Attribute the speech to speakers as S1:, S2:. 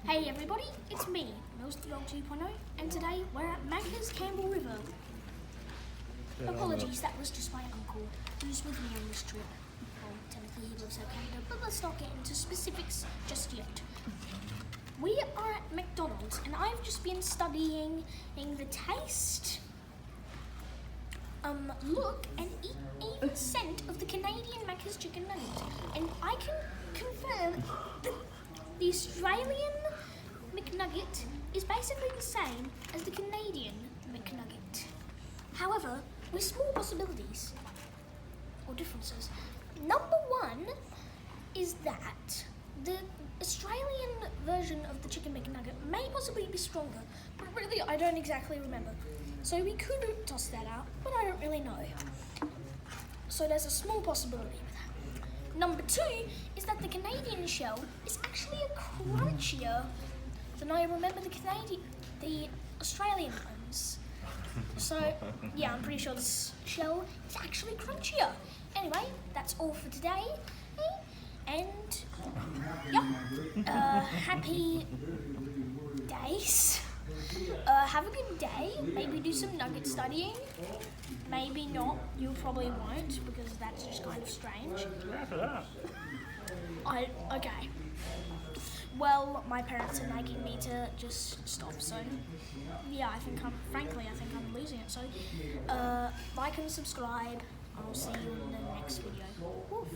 S1: Hey everybody, it's me, Mills the Dog 2.0, and today we're at Macca's Campbell River. Apologies, that was just my uncle, who's with me on this trip. Well, technically he lives in Canada, but let's not get into specifics just yet. We are at McDonald's, and I've just been studying the taste, look, and even scent of the Canadian Macca's chicken nugget. And I can confirm that the Australian McNugget is basically the same as the Canadian McNugget. However, with small possibilities or differences. Number one is that the Australian version of the chicken McNugget may possibly be stronger, but really I don't exactly remember. So we could toss that out, but I don't really know. So there's a small possibility with that. Number two is that the Canadian shell is actually crunchier than I remember the Australian ones. So yeah, I'm pretty sure this shell is actually crunchier. Anyway, that's all for today. And happy days. Have a good day. Maybe do some nugget studying. Maybe not. You probably won't because that's just kind of strange. Okay. Well, my parents are nagging me to just stop. So yeah, I think I'm losing it. So like and subscribe. I'll see you in the next video. Woof.